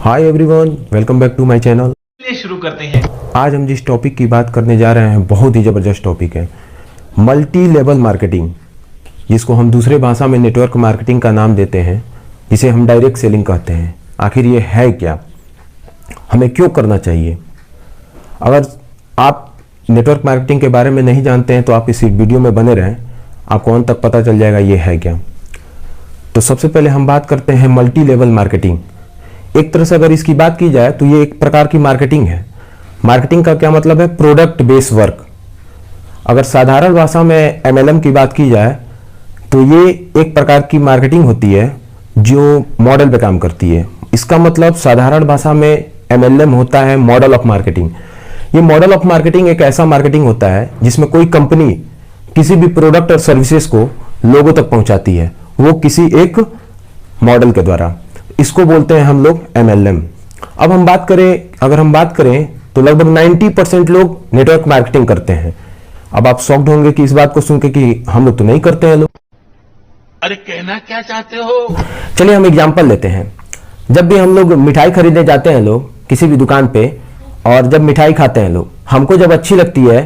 Hi everyone, welcome back to my channel. शुरू करते हैं। आज हम जिस टॉपिक की बात करने जा रहे हैं बहुत ही ज़बरदस्त टॉपिक है, मल्टी लेवल मार्केटिंग, जिसको हम दूसरे भाषा में नेटवर्क मार्केटिंग का नाम देते हैं, जिसे हम डायरेक्ट सेलिंग कहते हैं। आखिर ये है क्या, हमें क्यों करना चाहिए? अगर आप नेटवर्क मार्केटिंग के बारे में नहीं जानते हैं तो आप इस वीडियो में बने रहें, आपको अंत तक पता चल जाएगा ये है क्या। तो सबसे पहले हम बात करते हैं मल्टी लेवल मार्केटिंग। एक तरह से अगर इसकी बात की जाए तो ये एक प्रकार की मार्केटिंग है। मार्केटिंग का क्या मतलब है? Product based work. अगर साधारण भाषा में MLM की बात की जाए तो ये एक प्रकार की मार्केटिंग होती है जो मॉडल पे काम करती है। इसका मतलब साधारण भाषा में MLM होता है मॉडल ऑफ मार्केटिंग। ये मॉडल ऑफ मार्केटिंग एक ऐसा मार्केटिंग होता है जिसमें कोई कंपनी किसी भी प्रोडक्ट और सर्विसेज को लोगों तक पहुंचाती है, वो किसी एक मॉडल के द्वारा। इसको बोलते हैं हम लोग MLM। अब अगर हम बात करें तो लगभग 90% लोग नेटवर्क मार्केटिंग करते हैं। अब आप शॉक्ड होंगे कि इस बात को सुन के कि हम लोग तो नहीं करते हैं। लोग अरे कहना क्या चाहते हो? चलिए हम एग्जांपल लेते हैं। जब भी हम लोग मिठाई खरीदने जाते हैं लोग किसी भी दुकान पे, और जब मिठाई खाते हैं लोग, हमको जब अच्छी लगती है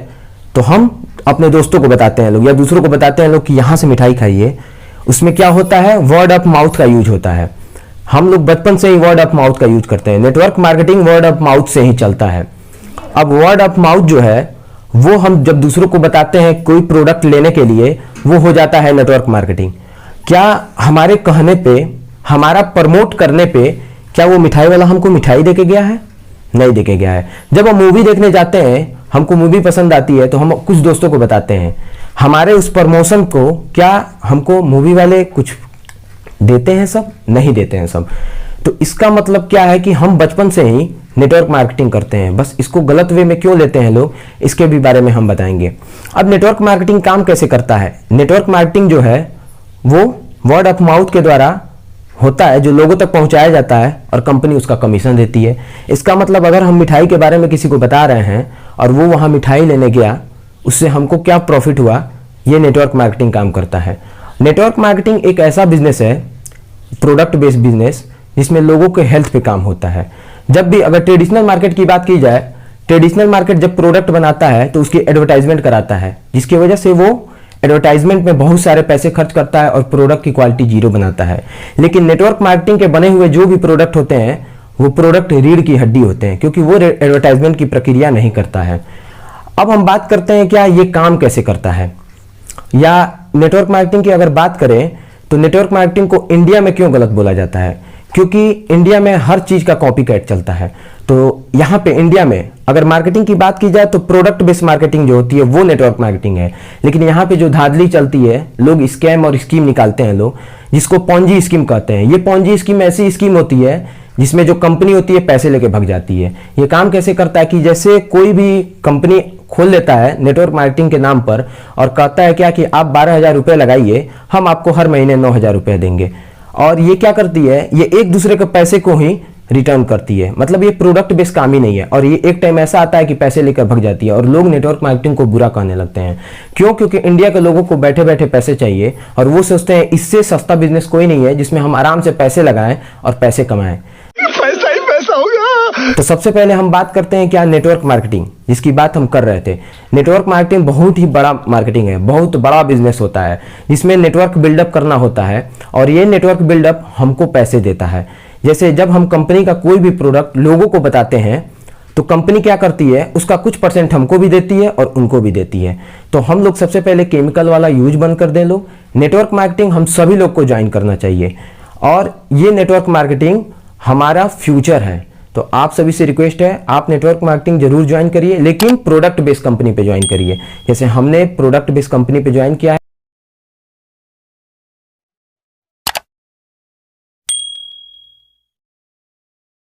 तो हम अपने दोस्तों को बताते हैं लोग या दूसरों को बताते हैं लोग कि यहाँ से मिठाई खाइए। उसमें क्या होता है? वर्ड ऑफ माउथ का यूज होता है। हम लोग बचपन से ही वर्ड ऑफ माउथ का यूज करते हैं। Network marketing word of mouth से ही चलता है। अब वर्ड ऑफ माउथ जो है वो हम जब दूसरों को बताते हैं कोई प्रोडक्ट लेने के लिए, वो हो जाता है नेटवर्क मार्केटिंग। क्या हमारे कहने पे, हमारा प्रमोट करने पे, क्या वो मिठाई वाला हमको मिठाई देके गया है? नहीं देके गया है। जब हम मूवी देखने जाते हैं, हमको मूवी पसंद आती है तो हम कुछ दोस्तों को बताते हैं। हमारे उस प्रमोशन को क्या हमको मूवी वाले कुछ देते हैं? सब नहीं देते हैं सब। तो इसका मतलब क्या है कि हम बचपन से ही नेटवर्क मार्केटिंग करते हैं। बस इसको गलत वे में क्यों लेते हैं लोग, इसके भी बारे में हम बताएंगे। अब नेटवर्क मार्केटिंग काम कैसे करता है? नेटवर्क मार्केटिंग जो है वो वर्ड ऑफ माउथ के द्वारा होता है, जो लोगों तक पहुंचाया जाता है और कंपनी उसका कमीशन देती है। इसका मतलब अगर हम मिठाई के बारे में किसी को बता रहे हैं और वो वहां मिठाई लेने गया, उससे हमको क्या प्रॉफिट हुआ, ये नेटवर्क मार्केटिंग काम करता है। नेटवर्क मार्केटिंग एक ऐसा बिजनेस है, प्रोडक्ट बेस्ड बिजनेस, जिसमें लोगों के हेल्थ पे काम होता है। जब भी अगर ट्रेडिशनल मार्केट की बात की जाए, ट्रेडिशनल मार्केट जब प्रोडक्ट बनाता है तो उसकी एडवर्टाइजमेंट कराता है, जिसकी वजह से वो एडवर्टाइजमेंट में बहुत सारे पैसे खर्च करता है और प्रोडक्ट की क्वालिटी जीरो बनाता है। लेकिन नेटवर्क मार्केटिंग के बने हुए जो भी प्रोडक्ट होते हैं वो प्रोडक्ट रीढ़ की हड्डी होते हैं, क्योंकि वो एडवर्टाइजमेंट की प्रक्रिया नहीं करता है। अब हम बात करते हैं क्या ये काम कैसे करता है, या नेटवर्क मार्केटिंग की अगर बात करें तो नेटवर्क मार्केटिंग को इंडिया में क्यों गलत बोला जाता है? क्योंकि इंडिया में हर चीज का कॉपी कैट चलता है। तो यहाँ पे इंडिया में अगर मार्केटिंग की बात की जाए तो प्रोडक्ट बेस्ड मार्केटिंग जो होती है वो नेटवर्क मार्केटिंग है। लेकिन यहाँ पे जो धांधली चलती है, लोग स्कैम और स्कीम निकालते हैं लोग, जिसको पॉन्जी स्कीम कहते हैं। ये पॉन्जी स्कीम ऐसी स्कीम होती है जिसमें जो कंपनी होती है पैसे लेके भाग जाती है। ये काम कैसे करता है कि जैसे कोई भी कंपनी खोल लेता है नेटवर्क मार्केटिंग के नाम पर और कहता है क्या कि आप 12,000 रुपये लगाइए, हम आपको हर महीने 9,000 रुपये देंगे। और ये क्या करती है, ये एक दूसरे के पैसे को ही रिटर्न करती है। मतलब ये प्रोडक्ट बेस्ड काम ही नहीं है। और ये एक टाइम ऐसा आता है कि पैसे लेकर भाग जाती है और लोग नेटवर्क मार्केटिंग को बुरा कहने लगते हैं। क्यों? क्योंकि इंडिया के लोगों को बैठे बैठे पैसे चाहिए और वो सोचते हैं इससे सस्ता बिजनेस कोई नहीं है जिसमें हम आराम से पैसे लगाएं और पैसे कमाएं। पैसा ही पैसा होगा। तो सबसे पहले हम बात करते हैं क्या नेटवर्क मार्केटिंग, जिसकी बात हम कर रहे थे। नेटवर्क मार्केटिंग बहुत ही बड़ा मार्केटिंग है, बहुत बड़ा बिजनेस होता है, जिसमें नेटवर्क बिल्डअप करना होता है और ये नेटवर्क बिल्डअप हमको पैसे देता है। जैसे जब हम कंपनी का कोई भी प्रोडक्ट लोगों को बताते हैं तो कंपनी क्या करती है, उसका कुछ % हमको भी देती है और उनको भी देती है। तो हम लोग सबसे पहले केमिकल वाला यूज बंद कर दें। लोग नेटवर्क मार्केटिंग हम सभी लोग को ज्वाइन करना चाहिए और ये नेटवर्क मार्केटिंग हमारा फ्यूचर है। तो आप सभी से रिक्वेस्ट है, आप नेटवर्क मार्केटिंग जरूर ज्वाइन करिए, लेकिन प्रोडक्ट बेस्ड कंपनी पे ज्वाइन करिए। जैसे हमने प्रोडक्ट बेस्ड कंपनी पे ज्वाइन किया है।